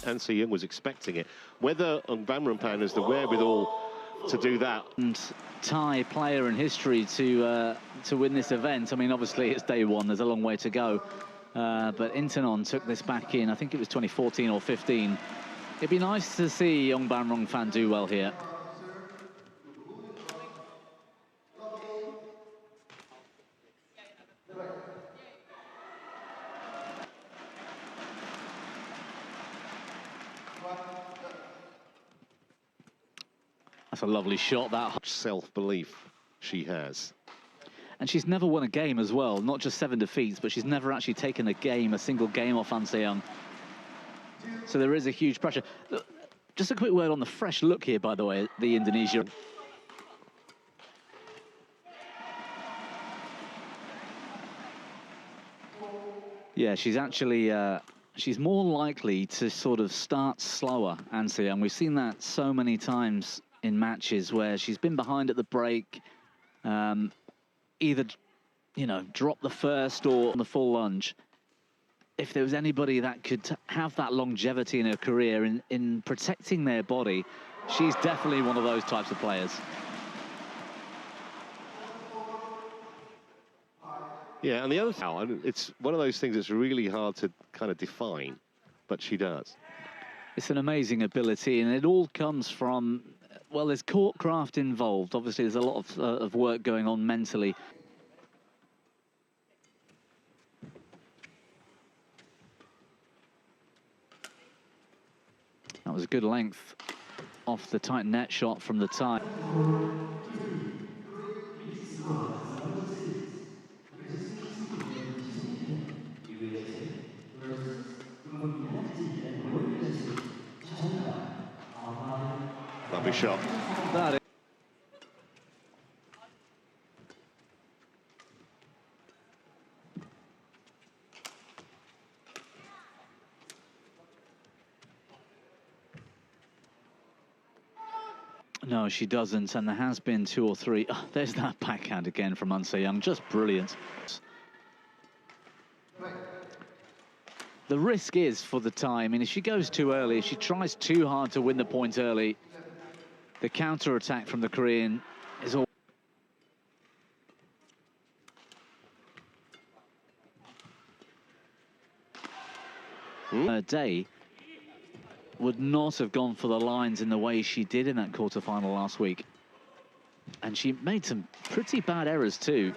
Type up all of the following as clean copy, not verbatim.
Han Se-young was expecting it. Whether Ongbamrungphan has the wherewithal to do that. And Thai player in history to win this event. I mean, obviously it's day one, there's a long way to go. But Intanon took this back in, I think it was 2014 or 15. It'd be nice to see Ongbamrungphan do well here. That's a lovely shot, that. Self-belief she has. And she's never won a game as well, not just 7 defeats, but she's never actually taken a single game off Han Se-young. So there is a huge pressure. Look, just a quick word on the fresh look here, by the way, the Indonesia. Yeah, she's actually, she's more likely to sort of start slower, Han Se-young. We've seen that so many times in matches where she's been behind at the break, either, you know, drop the first or on the full lunge. If there was anybody that could have that longevity in her career in protecting their body, she's definitely one of those types of players. Yeah, and the other thing, it's one of those things that's really hard to kind of define, but she does. It's an amazing ability, and it all comes from, well, there's court craft involved. Obviously, there's a lot of work going on mentally. That was a good length off the tight net shot from the Thai. Lovely shot. That is. No, she doesn't, and there has been 2 or 3. Oh, there's that backhand again from Han Se-young, just brilliant. The risk is for the Thai, I mean, if she goes too early, if she tries too hard to win the point early, the counter-attack from the Korean is all... Her day would not have gone for the lines in the way she did in that quarter-final last week. And she made some pretty bad errors too.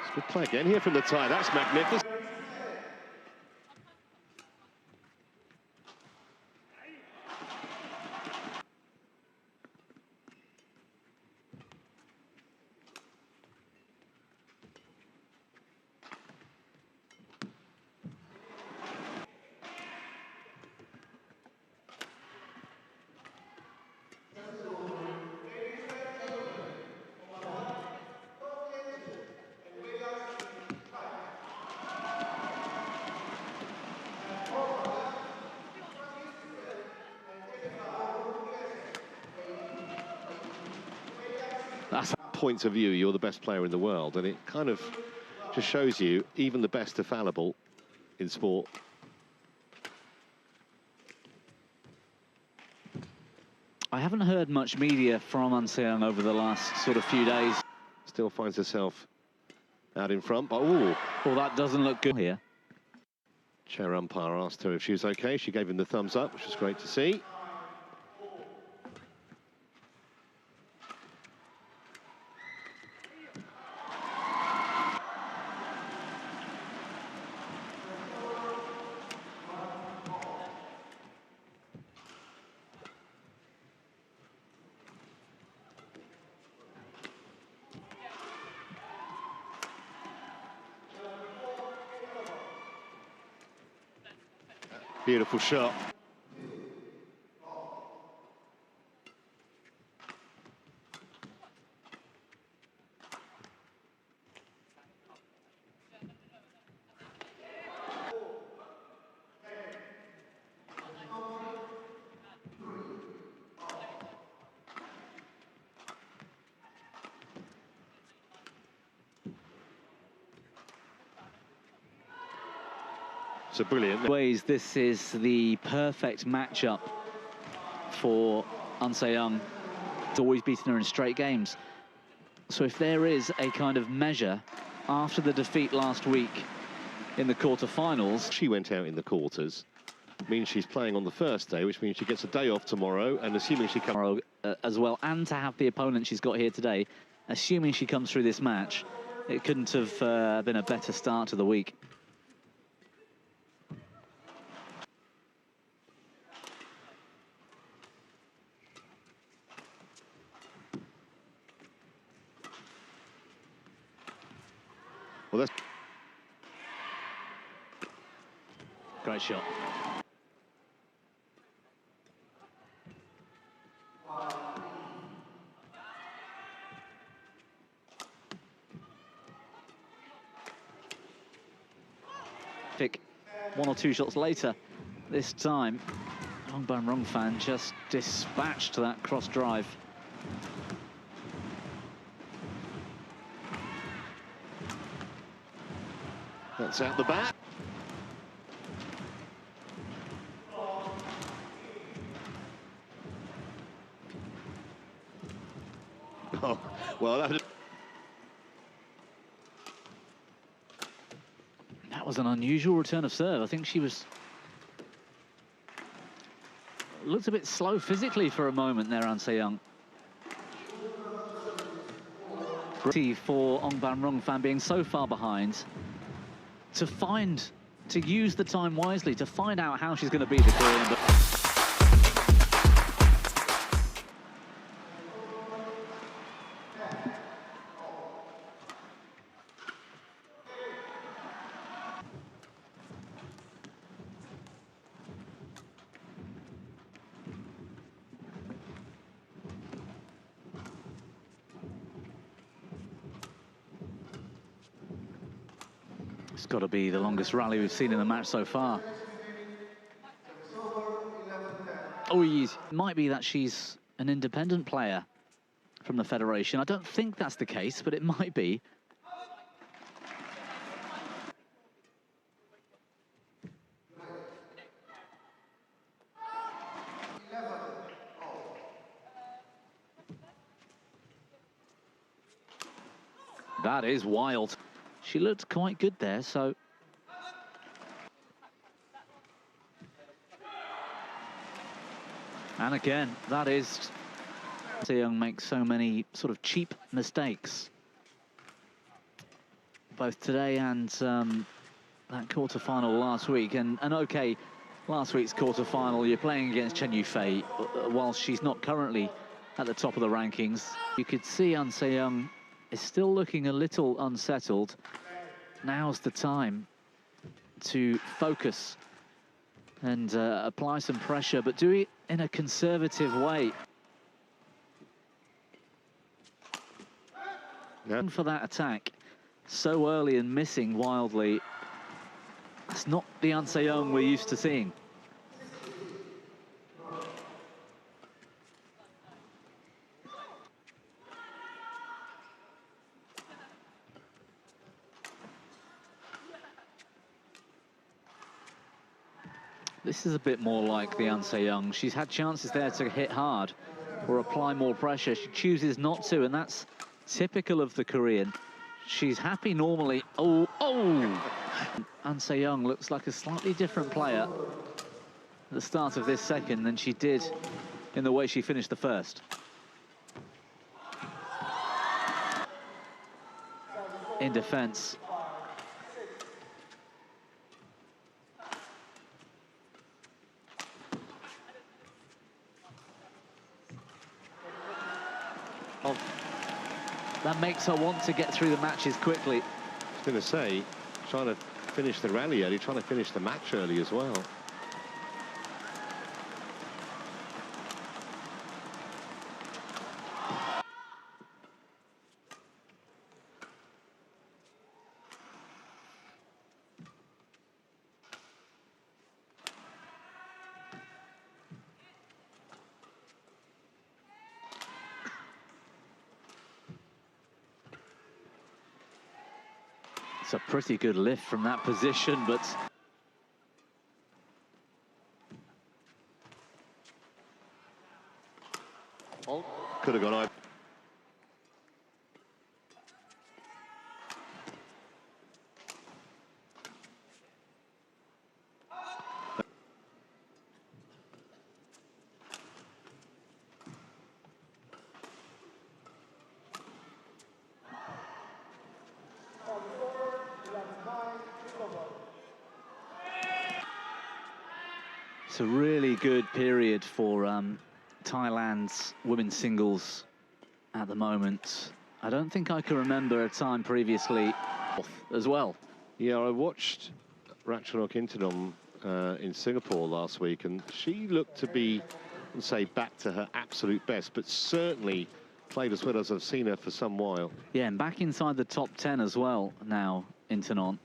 It's good play again here from the Thai. That's magnificent. That's points of view, you're the best player in the world, and it kind of just shows you even the best are fallible in sport. I haven't heard much media from Han Se-young over the last sort of few days. Still finds herself out in front, but ooh. Well, that doesn't look good here. Chair umpire asked her if she was okay. She gave him the thumbs up, which was great to see. Beautiful shot. So brilliant. Ways, this is the perfect matchup for An Se-young. It's always beaten her in straight games. So if there is a kind of measure after the defeat last week in the quarterfinals, she went out in the quarters. Means she's playing on the first day, which means she gets a day off tomorrow, and assuming she comes tomorrow as well, and to have the opponent she's got here today, assuming she comes through this match, it couldn't have been a better start to the week. Well, that's great shot. One or two shots later, this time, Ongbamrungphan just dispatched that cross drive. That's out the back. Oh, well, that was an unusual return of serve. I think she looked a bit slow physically for a moment there, An Se-young. For Ongbamrungphan being so far behind, to use the time wisely, to find out how she's going to beat the Korean. It's got to be the longest rally we've seen in the match so far. Oh, it might be that she's an independent player from the Federation. I don't think that's the case, but it might be. That is wild. She looked quite good there, so... And again, that is... Se-young makes so many sort of cheap mistakes. Both today and that quarter-final last week. And okay, last week's quarter-final, you're playing against Chen Yufei, whilst she's not currently at the top of the rankings. You could see An Se-young is still looking a little unsettled. Now's the time to focus and apply some pressure, but do it in a conservative way. Yep. For that attack so early and missing wildly, that's not the An Se-young we're used to seeing. This is a bit more like the An Se-young. She's had chances there to hit hard or apply more pressure. She chooses not to, and that's typical of the Korean. She's happy normally. Oh! An Se-young looks like a slightly different player at the start of this second than she did in the way she finished the first. In defense. That makes her want to get through the matches quickly. I was going to say, trying to finish the rally early, trying to finish the match early as well. It's a pretty good lift from that position, but Could have gone over. It's a really good period for Thailand's women's singles at the moment. I don't think I can remember a time previously as well. Yeah, I watched Ratchanok Intanon in Singapore last week, and she looked to be, I'd say, back to her absolute best, but certainly played as well as I've seen her for some while. Yeah, and back inside the top 10 as well now, Intanon.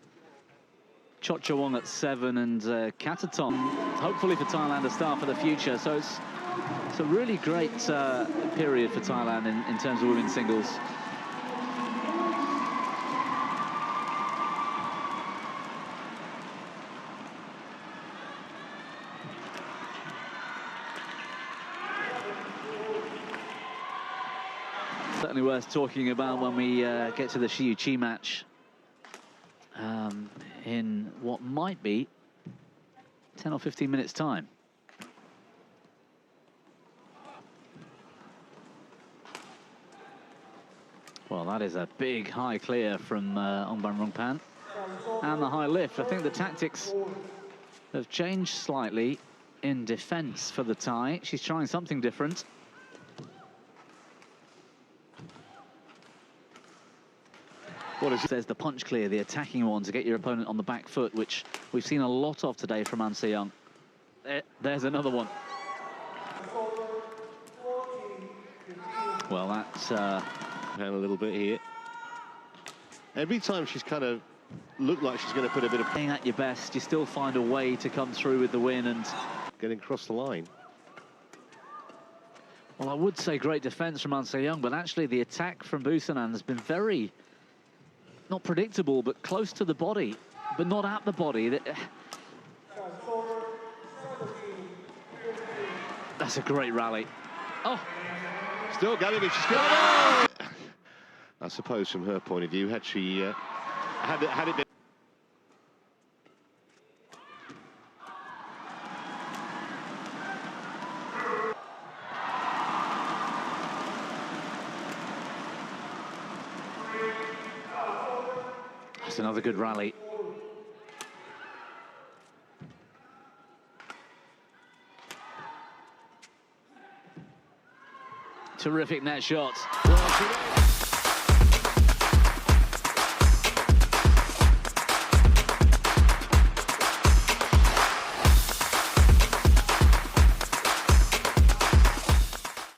Chochawong at 7 and Kataton, hopefully for Thailand, a star for the future. So it's a really great period for Thailand in terms of women's singles. Certainly worth talking about when we get to the Shiyu Chi match in what might be 10 or 15 minutes time. Well, that is a big high clear from Ongbamrungphan. And the high lift. I think the tactics have changed slightly in defence for the Thai. She's trying something different. There's the punch clear, the attacking one to get your opponent on the back foot, which we've seen a lot of today from An Se-young. There's another one. Well, that's... Down a little bit here. Every time she's kind of looked like she's going to put a bit of... Playing at your best, you still find a way to come through with the win and... Getting across the line. Well, I would say great defence from An Se-young, but actually the attack from Busanan has been very... not predictable, but close to the body, but not at the body. That's a great rally. Oh, still going if she's got it. I suppose from her point of view, had she had it been... That's another good rally. Terrific net shots.